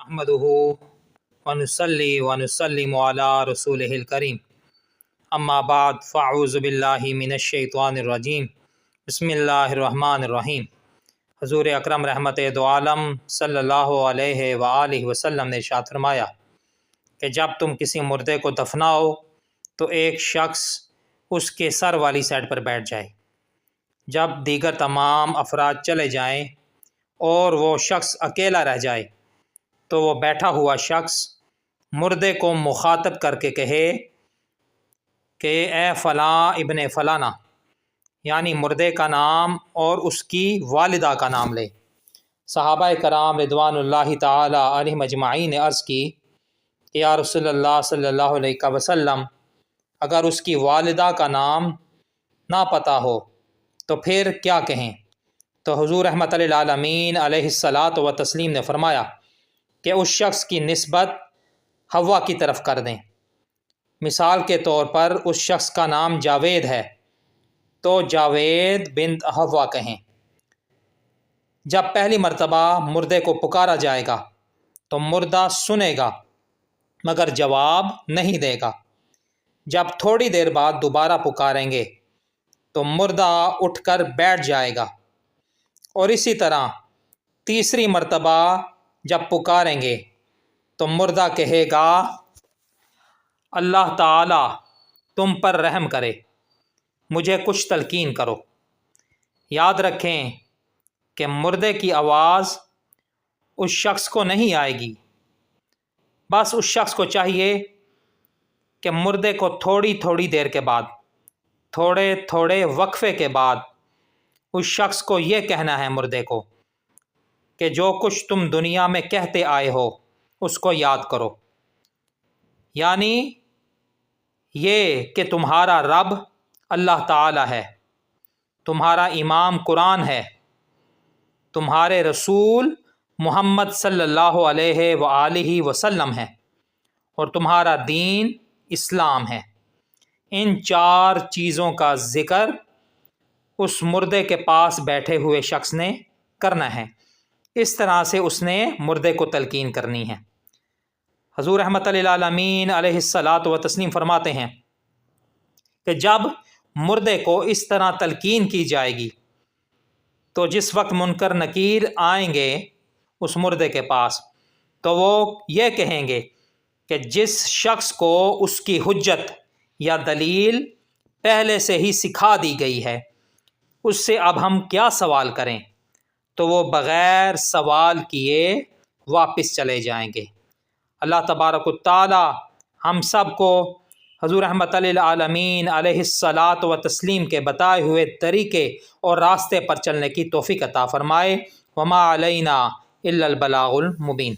नहमदुहु व नुसल्ली व नुसल्लिमु अला रसूलिहिल करीम अम्मा बाद फ़अऊज़ु बिल्लाहि मिनश शैतानिर रजीम बिस्मिल्लाहिर रहमानिर रहीम। हुज़ूर अकरम रहमत दो आलम सल्लल्लाहु अलैहि व आलिहि वसल्लम ने इरशाद फरमाया कि जब तुम किसी मुर्दे को दफनाओ तो एक शख्स उसके सर वाली साइड पर बैठ जाए। जब दीगर तमाम अफराद चले जाएं और वो शख्स अकेला रह जाए तो वो बैठा हुआ शख्स मुर्दे को मुखातब करके कहे कि ए फ़लाँ इब्ने फ़लाना, यानी मुर्दे का नाम और उसकी वालिदा का नाम ले। सहाबा कराम रिदवानुल्लाहि ताला अलैहिम अजमाईन ने अर्ज़ की कि या रसूलल्लाह सल्लल्लाहु अलैहि वसल्लम, अगर उसकी वालिदा का नाम ना पता हो तो फिर क्या कहें? तो हुज़ूर रहमतुल लिल आलमीन अलैहिस्सलातु व तस्लीम ने फरमाया कि उस शख्स की निस्बत हव्वा की तरफ कर दें। मिसाल के तौर पर उस शख्स का नाम जावेद है तो जावेद बिन हव्वा कहें। जब पहली मर्तबा मुर्दे को पुकारा जाएगा तो मुर्दा सुनेगा मगर जवाब नहीं देगा। जब थोड़ी देर बाद दोबारा पुकारेंगे तो मुर्दा उठकर बैठ जाएगा और इसी तरह तीसरी मर्तबा जब पुकारेंगे तो मुर्दा कहेगा अल्लाह ताला तुम पर रहम करे, मुझे कुछ तलकीन करो। याद रखें कि मुर्दे की आवाज़ उस शख्स को नहीं आएगी, बस उस शख्स को चाहिए कि मुर्दे को थोड़ी थोड़ी देर के बाद, थोड़े थोड़े वक्फे के बाद उस शख्स को ये कहना है मुर्दे को कि जो कुछ तुम दुनिया में कहते आए हो उसको याद करो। यानी ये कि तुम्हारा रब अल्लाह ताला है, तुम्हारा इमाम कुरान है, तुम्हारे रसूल मोहम्मद सल्लल्लाहु अलैहि व आलिहि वसल्लम है और तुम्हारा दीन इस्लाम है। इन चार चीज़ों का ज़िक्र उस मुर्दे के पास बैठे हुए शख्स ने करना है। इस तरह से उसने मुर्दे को तलकीन करनी है। हुज़ूर रहमत लिल आलमीन अलैहिस्सलातु व तस्लीम फरमाते हैं कि जब मुर्दे को इस तरह तलकीन की जाएगी तो जिस वक्त मुनकर नकीर आएंगे उस मुर्दे के पास तो वो ये कहेंगे कि जिस शख्स को उसकी हुज्जत या दलील पहले से ही सिखा दी गई है उससे अब हम क्या सवाल करें, तो वो बग़ैर सवाल किए वापस चले जाएंगे। अल्लाह तबारक व तआला हम सब को हुज़ूर रहमतुल लिल आलमीन अलैहिस्सलातु व तस्लीम के बताए हुए तरीके और रास्ते पर चलने की तौफ़ीक़ अता फ़रमाए। वमा अलैना इल्लल बलागुल मुबीन।